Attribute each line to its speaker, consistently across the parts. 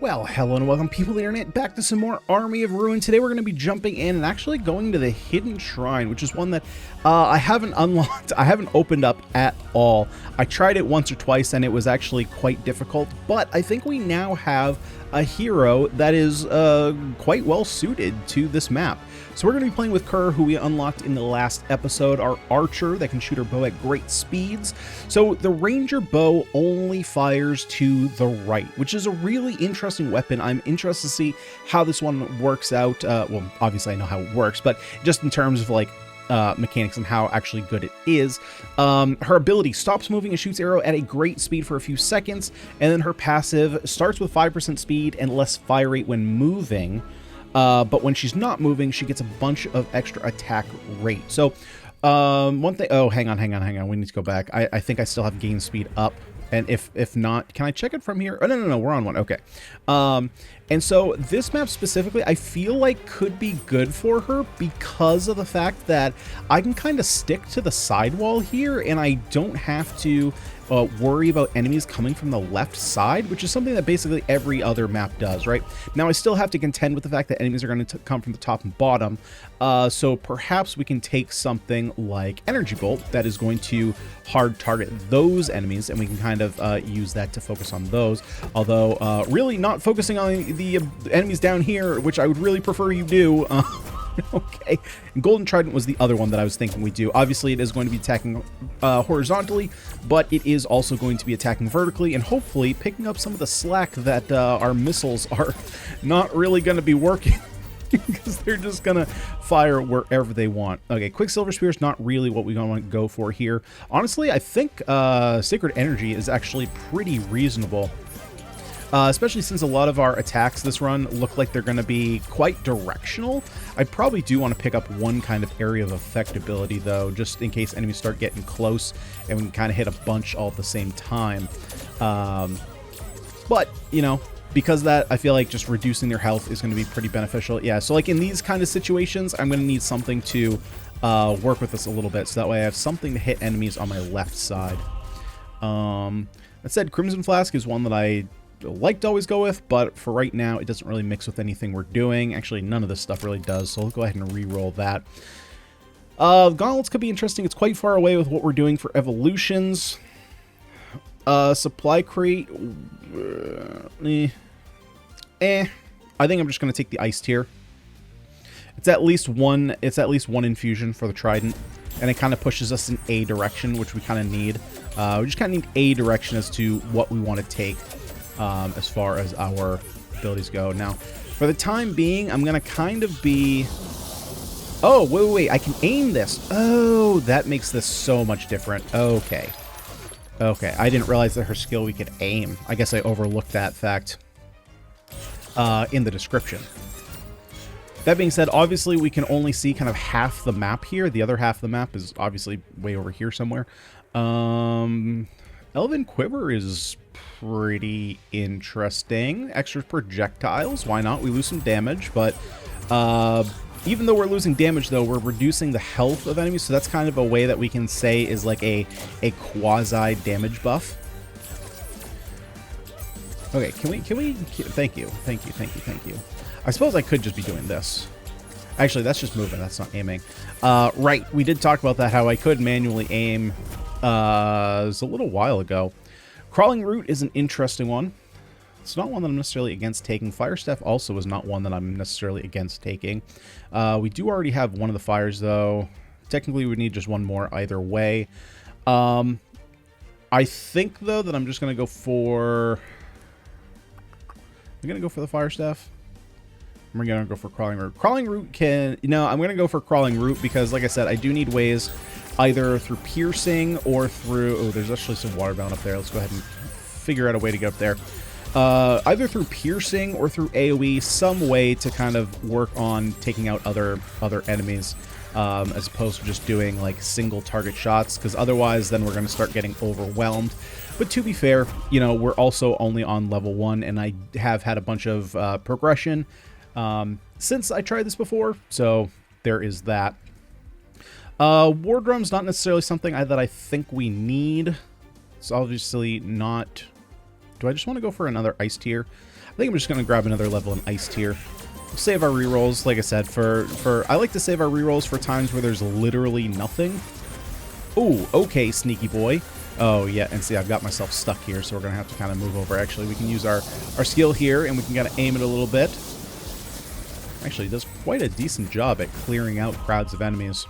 Speaker 1: Well, hello and welcome people of the internet back to some more Army of Ruin. Today we're going to be jumping in and actually going to the Hidden Shrine, which is one that I haven't unlocked, I haven't opened up at all. I tried it once or twice and it was actually quite difficult, but I think we now have a hero that is quite well suited to this map. So we're going to be playing with Kerr, who we unlocked in the last episode, our archer that can shoot her bow at great speeds. So the ranger bow only fires to the right, which is a really interesting weapon. I'm interested to see how this one works out. Well, obviously I know how it works, but just in terms of like mechanics and how actually good it is. Her ability stops moving and shoots arrow at a great speed for a few seconds, and then her passive starts with 5% speed and less fire rate when moving. But when she's not moving, she gets a bunch of extra attack rate. So, one thing... Oh, hang on. We need to go back. I think I still have gain speed up. And if not, can I check it from here? Oh, no, we're on one. Okay. And so this map specifically, I feel like could be good for her because of the fact that I can kind of stick to the sidewall here and I don't have to worry about enemies coming from the left side, which is something that basically every other map does, right? Now, I still have to contend with the fact that enemies are going to come from the top and bottom, so perhaps we can take something like Energy Bolt that is going to hard target those enemies, and we can kind of use that to focus on those, although really not focusing on the enemies down here, which I would really prefer you do. Okay, and Golden Trident was the other one that I was thinking we do. Obviously, it is going to be attacking horizontally, but it is also going to be attacking vertically, and hopefully picking up some of the slack that our missiles are not really going to be working, because they're just going to fire wherever they want. Okay, Quicksilver Spear is not really what we want to go for here. Honestly, I think Sacred Energy is actually pretty reasonable. Especially since a lot of our attacks this run look like they're going to be quite directional. I probably do want to pick up one kind of area of effect ability, though, just in case enemies start getting close and we can kind of hit a bunch all at the same time. But, you know, because of that, I feel like just reducing their health is going to be pretty beneficial. Yeah, so like in these kind of situations, I'm going to need something to work with this a little bit, so that way I have something to hit enemies on my left side. That said, Crimson Flask is one that I like to always go with, but for right now it doesn't really mix with anything we're doing. Actually, none of this stuff really does, so I'll go ahead and re-roll that. Gauntlets could be interesting. It's quite far away with what we're doing for evolutions. Supply crate, I think I'm just going to take the ice tier. It's at least one infusion for the trident, and it kind of pushes us in a direction, which we kind of need. We just kind of need a direction as to what we want to take as far as our abilities go. Now, for the time being, I'm going to kind of be... Oh, wait, I can aim this. Oh, that makes this so much different. Okay. Okay, I didn't realize that her skill we could aim. I guess I overlooked that fact in the description. That being said, obviously, we can only see kind of half the map here. The other half of the map is obviously way over here somewhere. Elven Quiver is pretty interesting. Extra projectiles, why not? We lose some damage, but even though we're losing damage, though, we're reducing the health of enemies, so that's kind of a way that we can say is like a quasi damage buff. Okay, can we thank you. I suppose I could just be doing this. Actually, that's just moving, that's not aiming. Right, we did talk about that, how I could manually aim. It was a little while ago. Crawling Root is an interesting one. It's not one that I'm necessarily against taking. Fire Staff also is not one that I'm necessarily against taking. We do already have one of the fires, though. Technically, we need just one more either way. I think, though, that I'm just going to go for... I'm going to go for the Fire Staff. I'm going to go for Crawling Root. Crawling Root can... You know, I'm going to go for Crawling Root because, like I said, I do need ways either through piercing or through... Oh, there's actually some water bound up there. Let's go ahead and figure out a way to get up there. Either through piercing or through AoE, some way to kind of work on taking out other enemies, as opposed to just doing like single target shots, because otherwise then we're going to start getting overwhelmed. But to be fair, you know, we're also only on level 1, and I have had a bunch of progression since I tried this before, so there is that. War Drum's not necessarily something that I think we need. It's obviously not... Do I just want to go for another ice tier? I think I'm just going to grab another level in Ice Tier. Save our rerolls, like I said, I like to save our rerolls for times where there's literally nothing. Ooh, okay, sneaky boy. Oh, yeah, and see, I've got myself stuck here, so we're going to have to kind of move over. Actually, we can use our skill here, and we can kind of aim it a little bit. Actually, it does quite a decent job at clearing out crowds of enemies.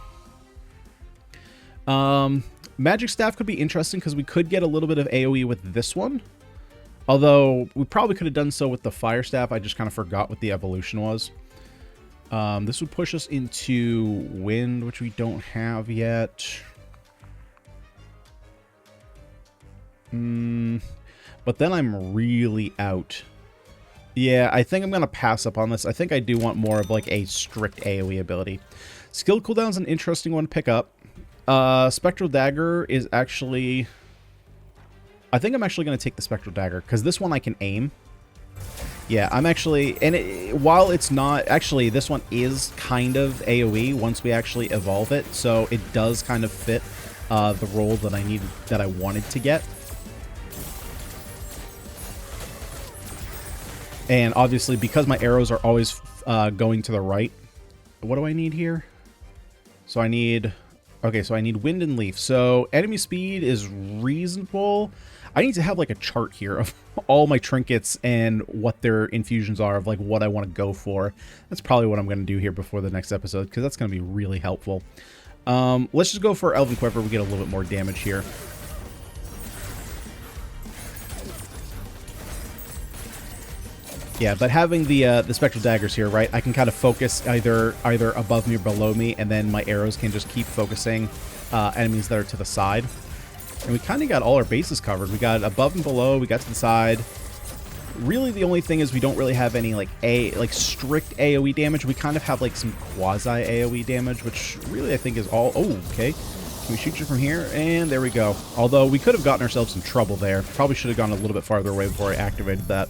Speaker 1: Magic Staff could be interesting, because we could get a little bit of AoE with this one. Although, we probably could have done so with the Fire Staff. I just kind of forgot what the evolution was. This would push us into Wind, which we don't have yet. But then I'm really out. Yeah, I think I'm going to pass up on this. I think I do want more of like a strict AoE ability. Skill cooldown's an interesting one to pick up. Spectral Dagger is actually... I think I'm actually going to take the Spectral Dagger, because this one I can aim. Yeah, I'm actually... And while it's not... Actually, this one is kind of AoE once we actually evolve it, so it does kind of fit the role that I needed, that I wanted to get. And obviously, because my arrows are always going to the right... What do I need here? So I need... Okay, so I need Wind and Leaf. So enemy speed is reasonable. I need to have like a chart here of all my trinkets and what their infusions are, of like what I want to go for. That's probably what I'm going to do here before the next episode, because that's going to be really helpful. Let's just go for Elven Quiver. We get a little bit more damage here. Yeah, but having the Spectral Daggers here, right, I can kind of focus either above me or below me, and then my arrows can just keep focusing enemies that are to the side. And we kind of got all our bases covered. We got above and below, we got to the side. Really, the only thing is we don't really have any like strict AoE damage. We kind of have like some quasi AoE damage, which really I think is all... Oh, okay. Can we shoot you from here? And there we go. Although we could have gotten ourselves in trouble there. Probably should have gone a little bit farther away before I activated that.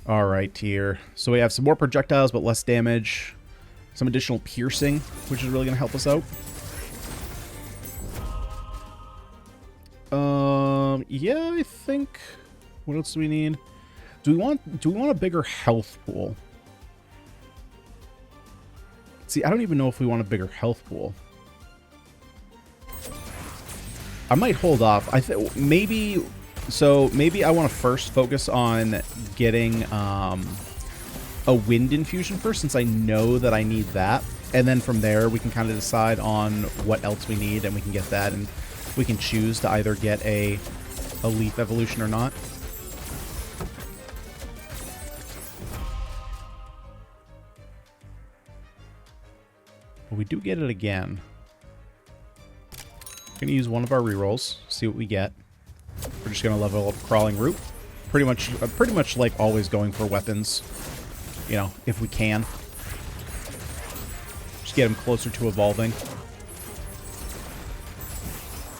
Speaker 1: Alright, here. So we have some more projectiles, but less damage. Some additional piercing, which is really going to help us out. Yeah, I think... What else do we need? Do we want a bigger health pool? See, I don't even know if we want a bigger health pool. I might hold off. I think maybe... So maybe I want to first focus on getting a Wind infusion first, since I know that I need that. And then from there, we can kind of decide on what else we need, and we can get that, and we can choose to either get a Leaf evolution or not. But we do get it again. We're going to use one of our rerolls, see what we get. We're just going to level up Crawling Root. Pretty much like always going for weapons, you know, if we can. Just get them closer to evolving.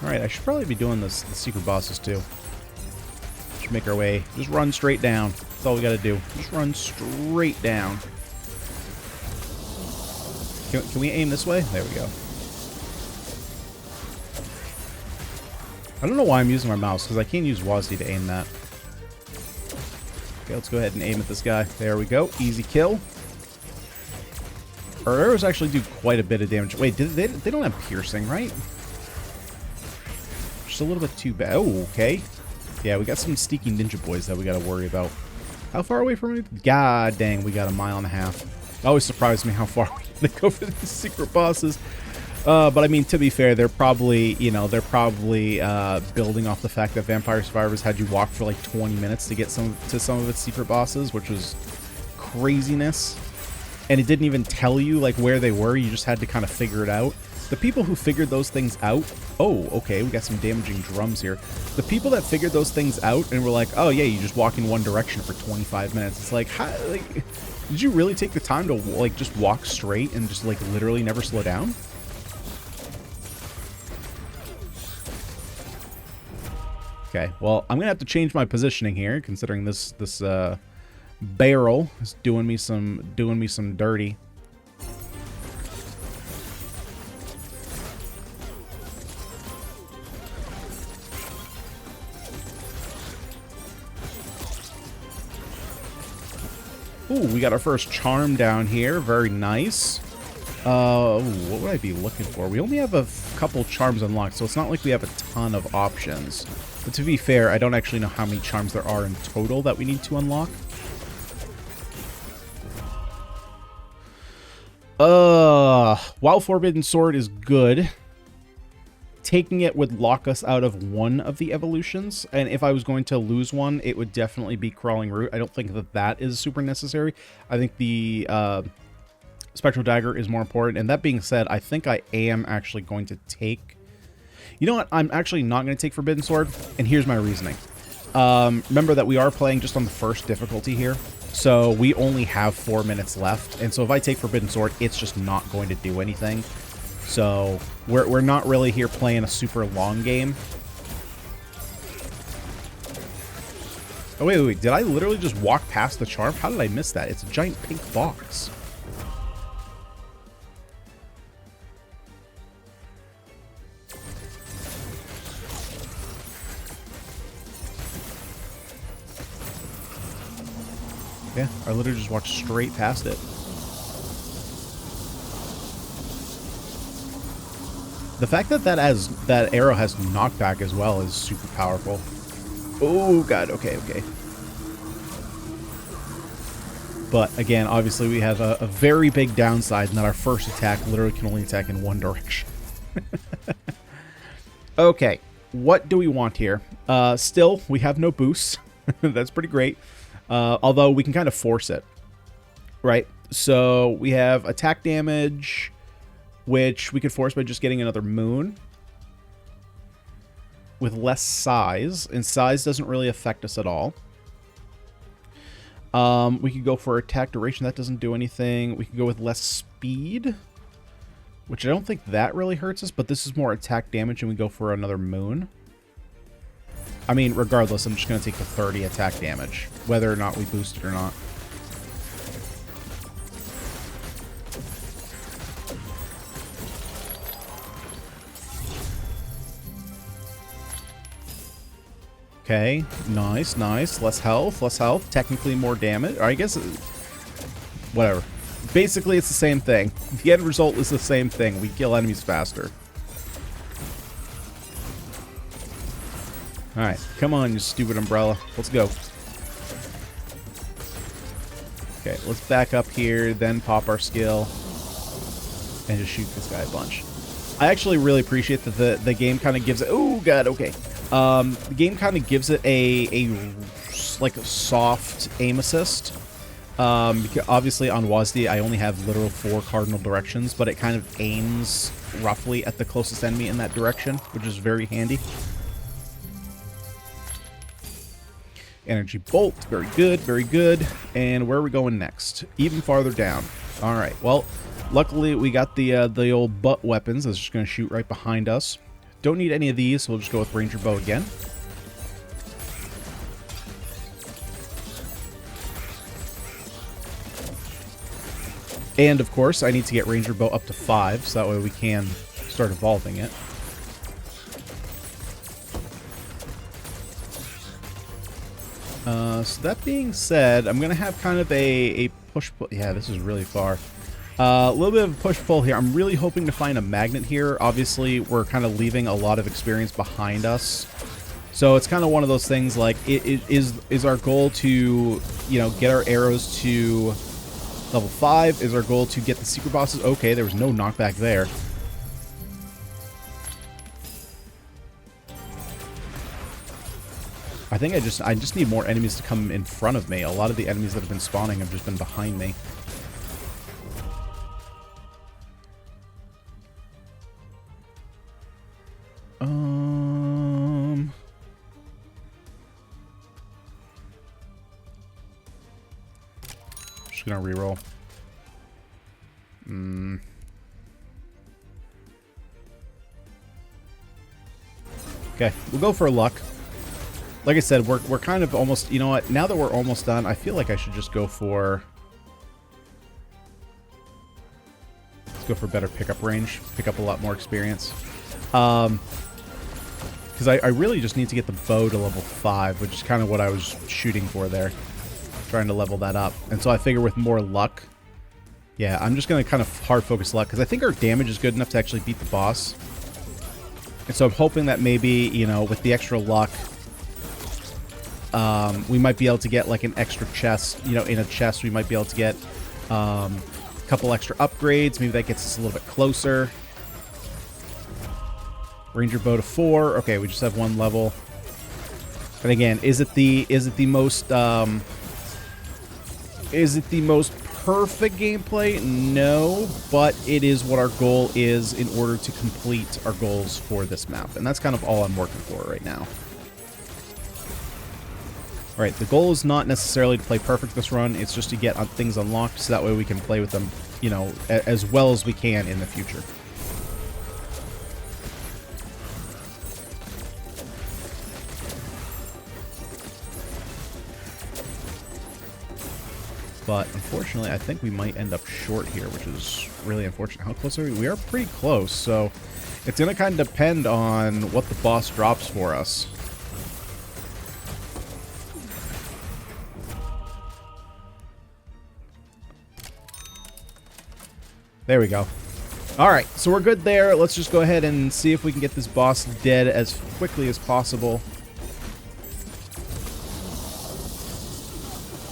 Speaker 1: Alright, I should probably be doing the secret bosses too. Just make our way. Just run straight down. That's all we gotta do. Just run straight down. Can we aim this way? There we go. I don't know why I'm using my mouse, because I can't use WASD to aim that. Okay, let's go ahead and aim at this guy. There we go. Easy kill. Our arrows actually do quite a bit of damage. Wait, they don't have piercing, right? Just a little bit too bad. Oh, okay. Yeah, we got some sneaky ninja boys that we got to worry about. How far away from it? God dang, we got 1.5 miles. It always surprises me how far they go for these secret bosses. But I mean, to be fair, they're probably, you know, building off the fact that Vampire Survivors had you walk for like 20 minutes to get some of its secret bosses, which was craziness. And it didn't even tell you like where they were. You just had to kind of figure it out. The people who figured those things out... Oh, okay, we got some damaging drums here. The people that figured those things out and were like, oh yeah, you just walk in one direction for 25 minutes. It's like, how, like, did you really take the time to like just walk straight and just like literally never slow down? Okay, well, I'm gonna have to change my positioning here, considering this barrel is doing me some dirty. Ooh, we got our first charm down here. Very nice. What would I be looking for? We only have a couple charms unlocked, so it's not like we have a ton of options. But to be fair, I don't actually know how many charms there are in total that we need to unlock. While Forbidden Sword is good, taking it would lock us out of one of the evolutions, and if I was going to lose one, it would definitely be Crawling Root. I don't think that that is super necessary. I think the Spectral Dagger is more important, and that being said, I think I am actually going to take... You know what? I'm actually not going to take Forbidden Sword, and here's my reasoning. Remember that we are playing just on the first difficulty here, so we only have 4 minutes left, and so if I take Forbidden Sword, it's just not going to do anything. So we're not really here playing a super long game. Oh, wait. Did I literally just walk past the charm? How did I miss that? It's a giant pink box. Yeah, I literally just walked straight past it. The fact that that arrow has knockback as well is super powerful. Oh god, okay. But again, obviously we have a very big downside in that our first attack literally can only attack in one direction. Okay, what do we want here? Still, we have no boosts. That's pretty great. Although we can kind of force it, right? So we have attack damage, which we could force by just getting another moon with less size, and size doesn't really affect us at all. We could go for attack duration. That doesn't do anything. We could go with less speed, which I don't think that really hurts us, but this is more attack damage, and we go for another moon. I mean, regardless, I'm just going to take the 30 attack damage, whether or not we boost it or not. Okay, nice. Less health. Technically more damage. Or I guess, whatever. Basically, it's the same thing. The end result is the same thing. We kill enemies faster. Alright, come on, you stupid umbrella. Let's go. Okay, let's back up here, then pop our skill, and just shoot this guy a bunch. I actually really appreciate that the game kind of gives it... Oh, God, okay. The game kind of gives it like a soft aim assist. Because obviously on WASD, I only have literal 4 cardinal directions, but it kind of aims roughly at the closest enemy in that direction, which is very handy. Energy Bolt, very good. And where are we going next? Even farther down. All right, well, luckily we got the old butt weapons that's just going to shoot right behind us. Don't need any of these, so we'll just go with Ranger Bow again. And, of course, I need to get Ranger Bow up to 5, so that way we can start evolving it. So that being said, I'm going to have kind of a push-pull. Yeah, this is really far. A little bit of a push-pull here. I'm really hoping to find a magnet here. Obviously, we're kind of leaving a lot of experience behind us. So it's kind of one of those things like, it is our goal to, you know, get our arrows to level 5? Is our goal to get the secret bosses? Okay, there was no knockback there. I think I just need more enemies to come in front of me. A lot of the enemies that have been spawning have just been behind me. Just gonna reroll. Okay, we'll go for luck. Like I said, we're kind of almost, you know what, now that we're almost done, I feel like I should just go for... Let's go for better pickup range, pick up a lot more experience. Because I really just need to get the bow to level 5, which is kind of what I was shooting for there. trying to level that up. And so I figure with more luck, yeah, I'm just going to kind of hard focus luck, because I think our damage is good enough to actually beat the boss. And so I'm hoping that maybe, you know, with the extra luck, we might be able to get like an extra chest. You know, in a chest we might be able to get a couple extra upgrades. Maybe that gets us a little bit closer. Ranger bow to 4. Okay, we just have 1 level. And again, is it the most perfect gameplay? No, but it is what our goal is in order to complete our goals for this map. And that's kind of all I'm working for right now. Alright, the goal is not necessarily to play perfect this run, it's just to get things unlocked so that way we can play with them, you know, as well as we can in the future. But unfortunately, I think we might end up short here, which is really unfortunate. How close are we? We are pretty close, so it's going to kind of depend on what the boss drops for us. There we go. Alright, so we're good there. Let's just go ahead and see if we can get this boss dead as quickly as possible.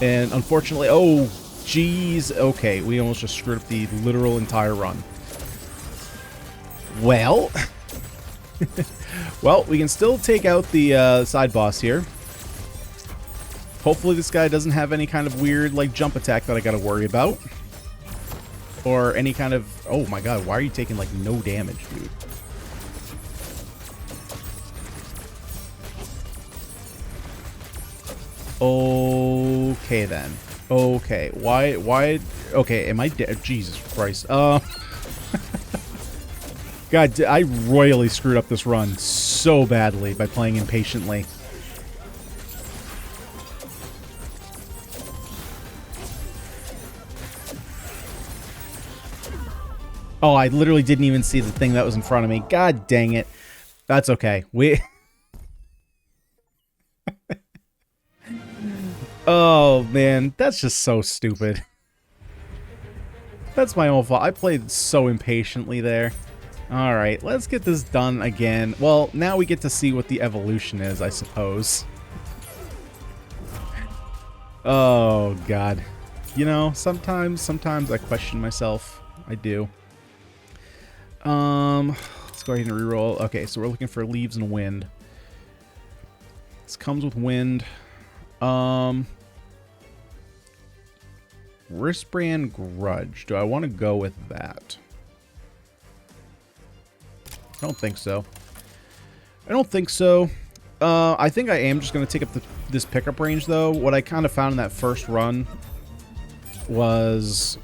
Speaker 1: And unfortunately, oh, jeez. Okay, we almost just screwed up the literal entire run. Well, well, we can still take out the side boss here. Hopefully this guy doesn't have any kind of weird, like, jump attack that I gotta worry about. Or any kind of... Oh my god, why are you taking, like, no damage, dude? Okay, then. Okay, why... Okay, am I dead? Jesus Christ. God, I royally screwed up this run so badly by playing impatiently. Oh, I literally didn't even see the thing that was in front of me. God dang it. That's okay. Oh, man. That's just so stupid. That's my own fault. I played so impatiently there. Alright, let's get this done again. Well, now we get to see what the evolution is, I suppose. Oh, God. You know, sometimes I question myself. I do. Let's go ahead and reroll. Okay, so we're looking for leaves and wind. This comes with wind. Wristband Grudge. Do I want to go with that? I don't think so. I don't think so. I think I am just going to take up this pickup range, though. What I kind of found in that first run was...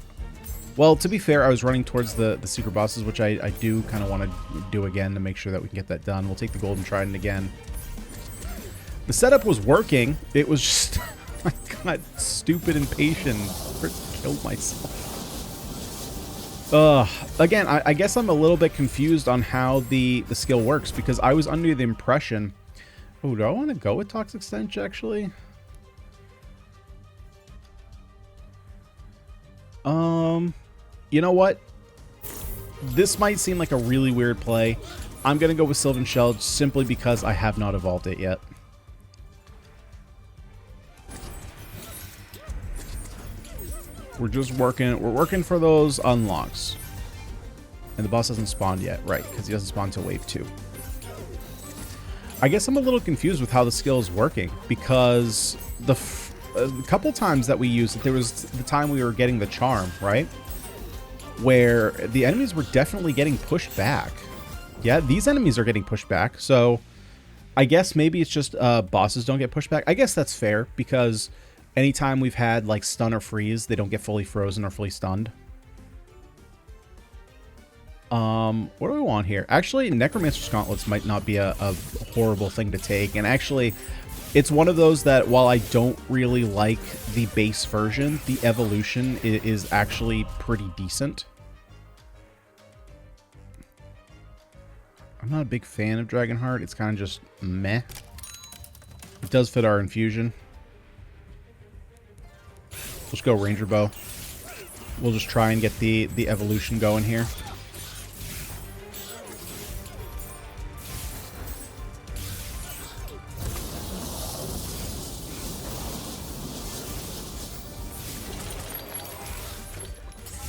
Speaker 1: Well, to be fair, I was running towards the secret bosses, which I do kind of want to do again to make sure that we can get that done. We'll take the golden trident again. The setup was working. It was just... I got stupid impatient. I killed myself. Again, I guess I'm a little bit confused on how the skill works, because I was under the impression... Oh, do I want to go with Toxic Stench, actually? You know what? This might seem like a really weird play. I'm going to go with Sylvan Shell simply because I have not evolved it yet. We're just working. We're working for those unlocks. And the boss hasn't spawned yet. Right, because he doesn't spawn until wave 2. I guess I'm a little confused with how the skill is working, because a couple times that we used it, there was the time we were getting the charm, right? Where the enemies were definitely getting pushed back. Yeah, these enemies are getting pushed back, so I guess maybe it's just bosses don't get pushed back. I guess that's fair, because anytime we've had like stun or freeze, they don't get fully frozen or fully stunned. What do we want here? Actually, Necromancer's Gauntlets might not be a horrible thing to take, and actually, it's one of those that while I don't really like the base version, the evolution is actually pretty decent. I'm not a big fan of Dragonheart. It's kind of just meh. It does fit our infusion. Let's go Ranger Bow. We'll just try and get the evolution going here.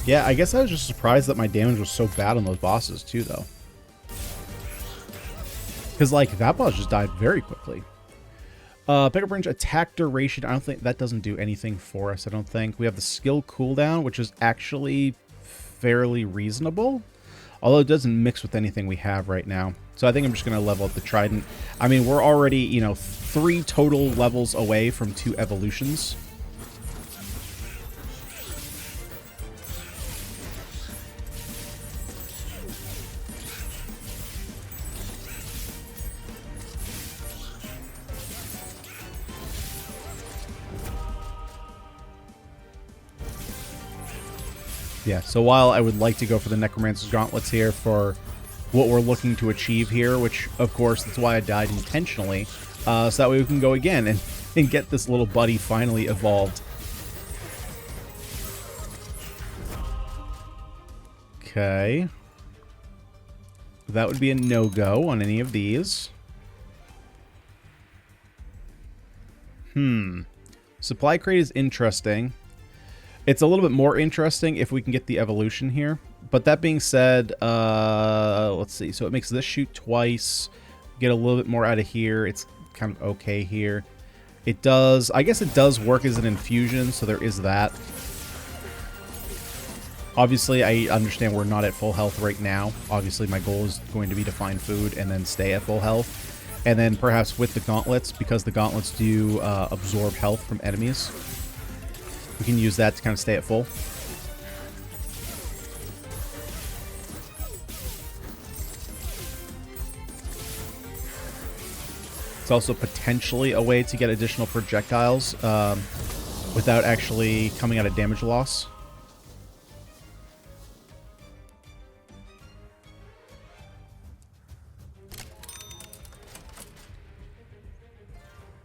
Speaker 1: Yeah, I guess I was just surprised that my damage was so bad on those bosses too, though. Because, like, that boss just died very quickly. Pickup range, attack duration. I don't think that doesn't do anything for us, I don't think. We have the skill cooldown, which is actually fairly reasonable. Although it doesn't mix with anything we have right now. So I think I'm just going to level up the Trident. I mean, we're already, you know, 3 total levels away from 2 evolutions. Yeah, so while I would like to go for the Necromancer's Gauntlets here for what we're looking to achieve here, which, of course, that's why I died intentionally, so that way we can go again and get this little buddy finally evolved. Okay. That would be a no-go on any of these. Supply crate is interesting. It's a little bit more interesting if we can get the evolution here. But that being said, let's see. So it makes this shoot twice. Get a little bit more out of here. It's kind of okay here. It does, I guess it does work as an infusion, so there is that. Obviously, I understand we're not at full health right now. Obviously, my goal is going to be to find food and then stay at full health. And then perhaps with the gauntlets, because the gauntlets do absorb health from enemies, we can use that to kind of stay at full. It's also potentially a way to get additional projectiles without actually coming at a damage loss.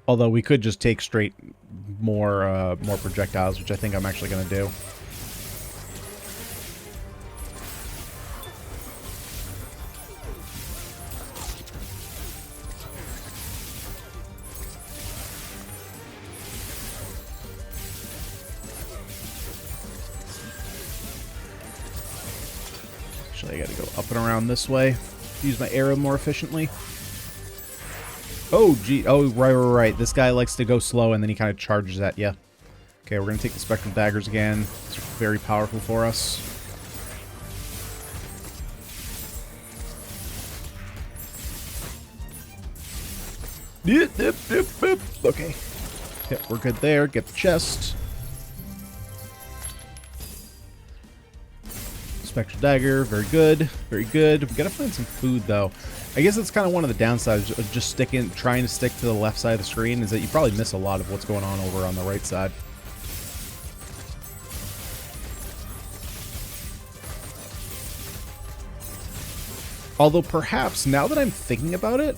Speaker 1: Although we could just take straight more projectiles, which I think I'm actually going to do. Actually, I got to go up and around this way. Use my arrow more efficiently. Oh, gee. Oh, right. This guy likes to go slow, and then he kind of charges at you. Okay, we're going to take the Spectral Daggers again. It's very powerful for us. Okay. Yep, we're good there. Get the chest. Spectral Dagger. Very good. Very good. We got to find some food, though. I guess that's kind of one of the downsides of just trying to stick to the left side of the screen, is that you probably miss a lot of what's going on over on the right side. Although perhaps, now that I'm thinking about it,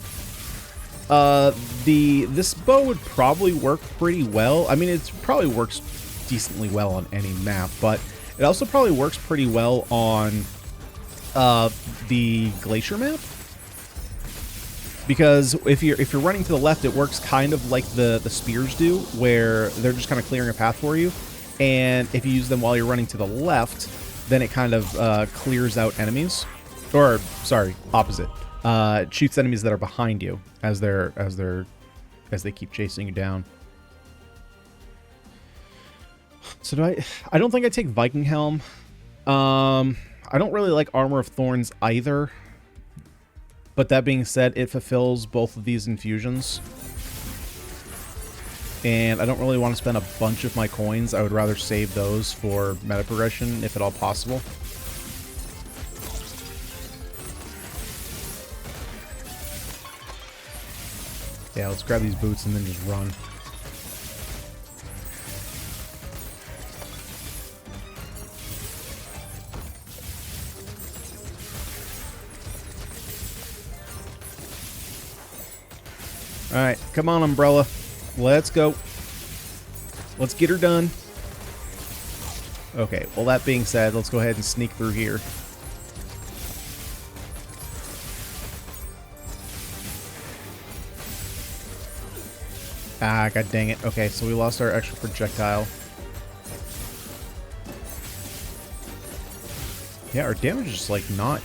Speaker 1: this bow would probably work pretty well. I mean, it probably works decently well on any map, but it also probably works pretty well on the Glacier map. Because if you're running to the left, it works kind of like the spears do, where they're just kind of clearing a path for you. And if you use them while you're running to the left, then it kind of clears out enemies. Or, sorry, opposite. It shoots enemies that are behind you as they keep chasing you down. So I don't think I take Viking Helm. I don't really like Armor of Thorns either. But that being said, it fulfills both of these infusions. And I don't really want to spend a bunch of my coins. I would rather save those for meta progression, if at all possible. Yeah, let's grab these boots and then just run. Alright, come on, Umbrella. Let's go. Let's get her done. Okay, well that being said, let's go ahead and sneak through here. Ah, god dang it. Okay, so we lost our extra projectile. Yeah, our damage is just, like, not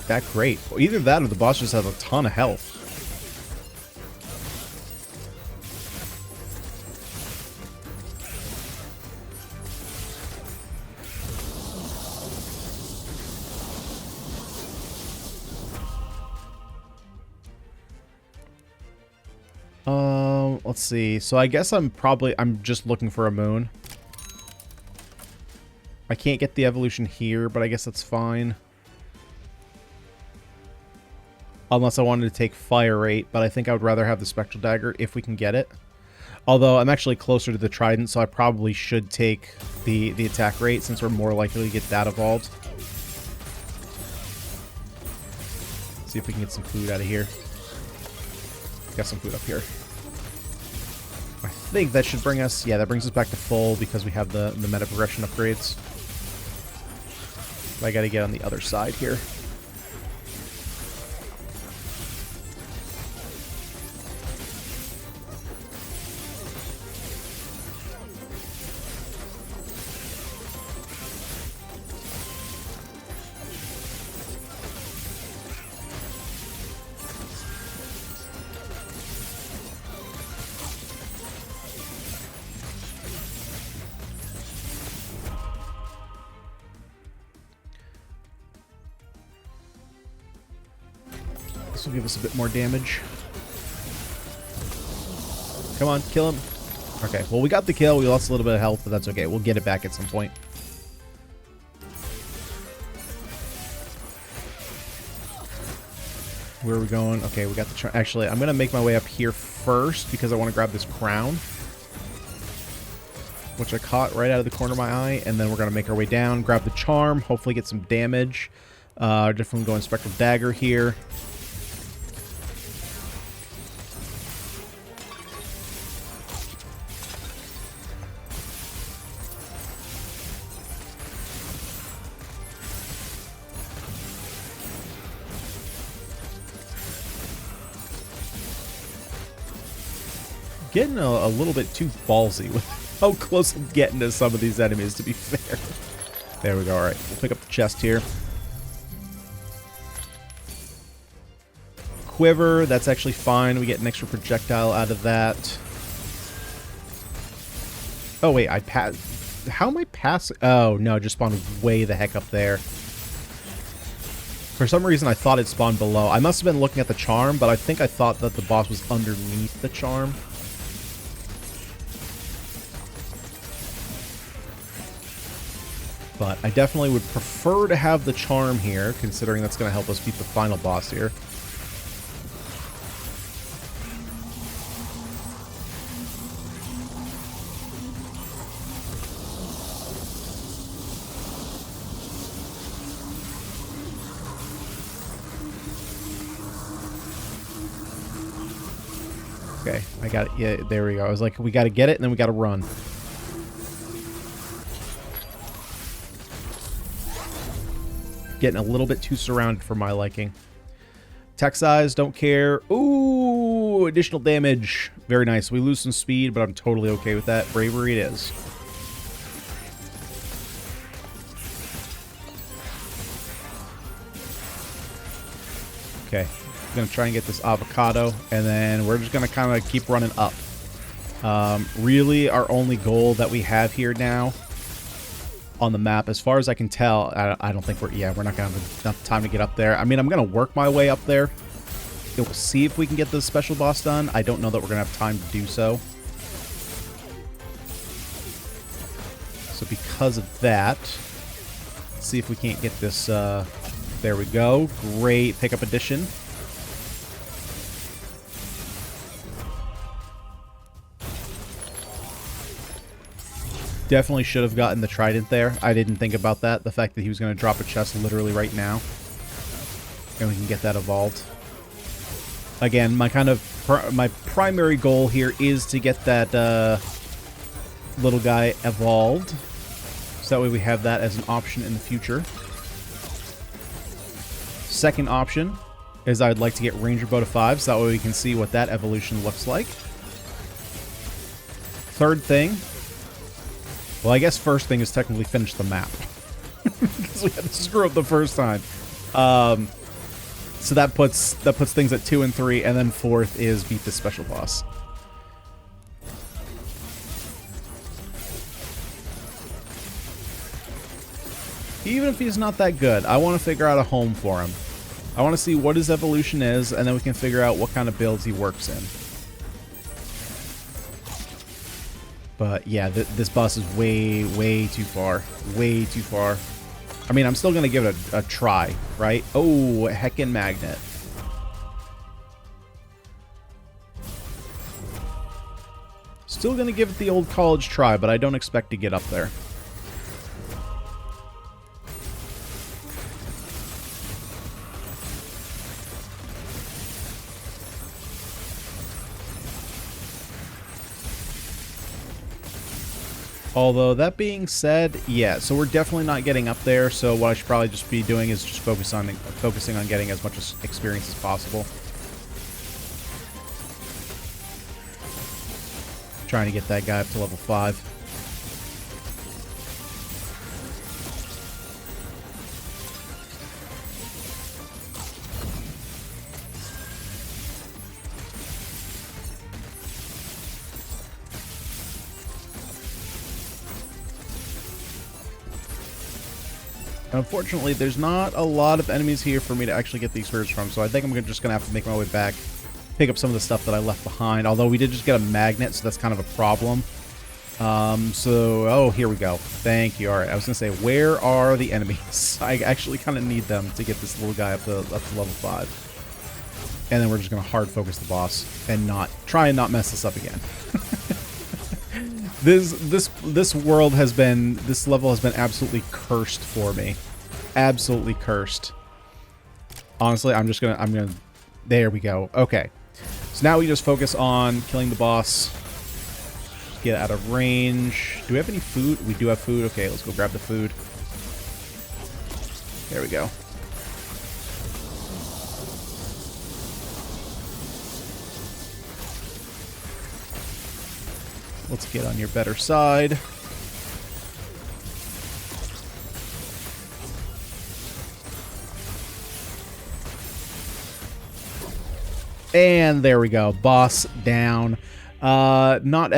Speaker 1: that great. Well, either that or the boss just has a ton of health. Let's see. So I guess I'm just looking for a moon. I can't get the evolution here, but I guess that's fine. Unless I wanted to take fire rate, but I think I would rather have the spectral dagger if we can get it. Although I'm actually closer to the trident, so I probably should take the attack rate since we're more likely to get that evolved. See if we can get some food out of here. Got some food up here. I think that should bring us... Yeah, that brings us back to full because we have the meta progression upgrades. But I gotta get on the other side here. This will give us a bit more damage. Come on, kill him. Okay, well, we got the kill. We lost a little bit of health, but that's okay. We'll get it back at some point. Where are we going? Okay, we got the... Actually, I'm going to make my way up here first because I want to grab this crown, which I caught right out of the corner of my eye, and then we're going to make our way down, grab the charm, hopefully get some damage. Definitely going spectral dagger here. Getting a little bit too ballsy with how close I'm getting to some of these enemies, to be fair. There we go. All right, we'll pick up the chest here. Quiver, that's actually fine. We get an extra projectile out of that. Oh, wait, I passed... How am I passing? Oh, no, it just spawned way the heck up there. For some reason, I thought it spawned below. I must have been looking at the charm, but I think I thought that the boss was underneath the charm. But I definitely would prefer to have the charm here, considering that's going to help us beat the final boss here. Okay, I got it. Yeah, there we go. I was like, we got to get it, and then we got to run. Getting a little bit too surrounded for my liking. Attack size, don't care. Ooh, additional damage. Very nice. We lose some speed, but I'm totally okay with that. Bravery it is. Okay, I'm going to try and get this avocado, and then we're just going to kind of keep running up. Really, our only goal that we have here now on the map, as far as I can tell, I don't think we're not going to have enough time to get up there. I mean, I'm going to work my way up there. We'll see if we can get the special boss done. I don't know that we're going to have time to do so. So because of that, let's see if we can't get this, there we go. Great pickup addition. Definitely should have gotten the trident there. I didn't think about that. The fact that he was going to drop a chest literally right now. And we can get that evolved. Again, my primary goal here is to get that little guy evolved. So that way we have that as an option in the future. Second option is I'd like to get Ranger Bow to 5, so that way we can see what that evolution looks like. Third thing, well, I guess first thing is technically finish the map. Because we had to screw up the first time. So that puts things at 2 and 3, and then fourth is beat the special boss. Even if he's not that good, I want to figure out a home for him. I want to see what his evolution is, and then we can figure out what kind of builds he works in. But yeah, this boss is way too far. Way too far. I mean, I'm still going to give it a try, right? Oh, a heckin' magnet. Still going to give it the old college try, but I don't expect to get up there. Although, that being said, yeah, so we're definitely not getting up there, so what I should probably just be doing is just focusing on getting as much experience as possible. Trying to get that guy up to level 5. Unfortunately, there's not a lot of enemies here for me to actually get these furs from, so I think I'm just going to have to make my way back, pick up some of the stuff that I left behind, although we did just get a magnet, so that's kind of a problem. Oh, here we go. Thank you. All right, I was going to say, where are the enemies? I actually kind of need them to get this little guy up to level 5. And then we're just going to hard focus the boss and try and not mess this up again. This level has been absolutely cursed for me. Absolutely cursed. Honestly, I'm gonna there we go. Okay. So now we just focus on killing the boss. Get out of range. Do we have any food? We do have food. Okay, let's go grab the food. There we go. Let's get on your better side. And there we go. Boss down. Not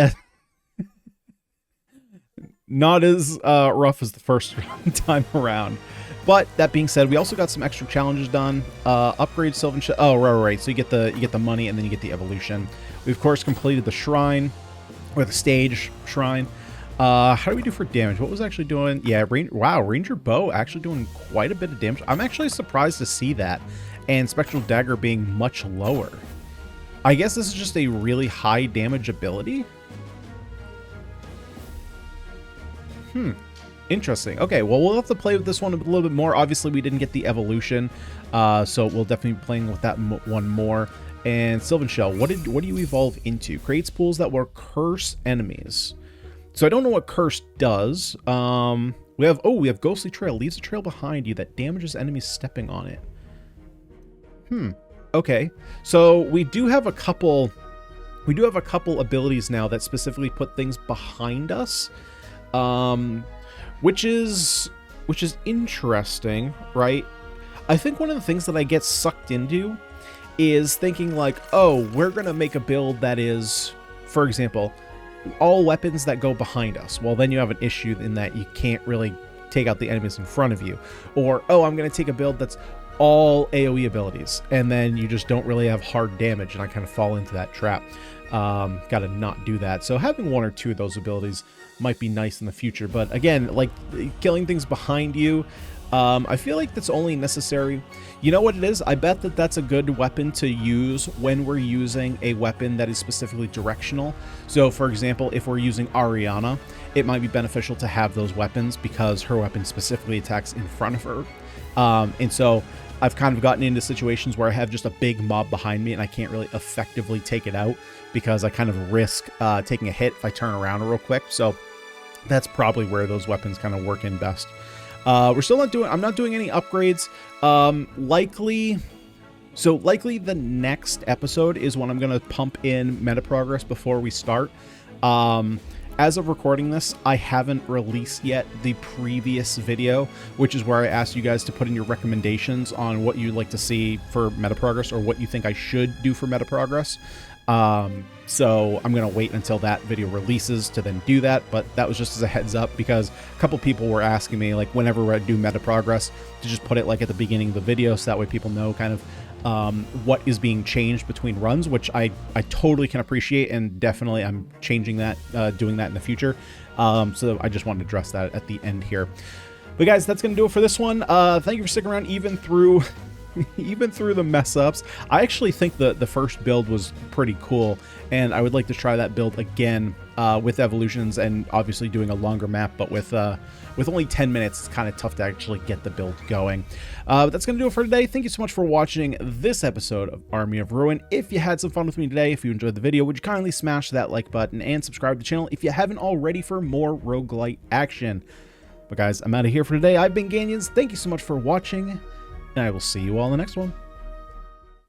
Speaker 1: as rough as the first time around. But that being said, we also got some extra challenges done. Upgrade Sylvan Shell. Oh, right. So you get the money and then you get the evolution. We of course completed the shrine. Or the stage shrine. How do we do for damage? What was actually doing? Yeah, wow, Ranger Bow actually doing quite a bit of damage. I'm actually surprised to see that. And Spectral Dagger being much lower. I guess this is just a really high damage ability. Interesting. Okay, well, we'll have to play with this one a little bit more. Obviously, we didn't get the evolution. So we'll definitely be playing with that one more. And Sylvan Shell, what do you evolve into? Creates pools that will curse enemies. So I don't know what curse does. We have Ghostly Trail. Leaves a trail behind you that damages enemies stepping on it. Okay. So we do have a couple abilities now that specifically put things behind us. Which is interesting, right? I think one of the things that I get sucked into is thinking like, oh, we're going to make a build that is, for example, all weapons that go behind us. Well, then you have an issue in that you can't really take out the enemies in front of you. Or, oh, I'm going to take a build that's all AoE abilities, and then you just don't really have hard damage, and I kind of fall into that trap. Got to not do that. So having one or two of those abilities might be nice in the future. But again, like killing things behind you, I feel like that's only necessary. You know what it is? I bet that that's a good weapon to use when we're using a weapon that is specifically directional. So, for example, if we're using Ariana, it might be beneficial to have those weapons because her weapon specifically attacks in front of her. And so I've kind of gotten into situations where I have just a big mob behind me and I can't really effectively take it out because I kind of risk taking a hit if I turn around real quick. So that's probably where those weapons kind of work in best. We're still not doing, I'm not doing any upgrades. Likely the next episode is when I'm going to pump in meta progress before we start. As of recording this, I haven't released yet the previous video, which is where I asked you guys to put in your recommendations on what you'd like to see for meta progress or what you think I should do for meta progress. So I'm going to wait until that video releases to then do that. But that was just as a heads up, because a couple people were asking me, like, whenever I do meta progress, to just put it like at the beginning of the video, so that way people know kind of what is being changed between runs, which I totally can appreciate, and definitely I'm changing that, doing that in the future. So I just wanted to address that at the end here. But guys, that's going to do it for this one. Thank you for sticking around even through the mess ups. I actually think the first build was pretty cool, and I would like to try that build again with evolutions, and obviously doing a longer map, but with only 10 minutes, it's kind of tough to actually get the build going. But that's going to do it for today. Thank you so much for watching this episode of Army of Ruin. If you had some fun with me today, if you enjoyed the video, would you kindly smash that like button and subscribe to the channel if you haven't already for more roguelite action. But guys, I'm out of here for today. I've been Ganyonz. Thank you so much for watching, and I will see you all in the next one.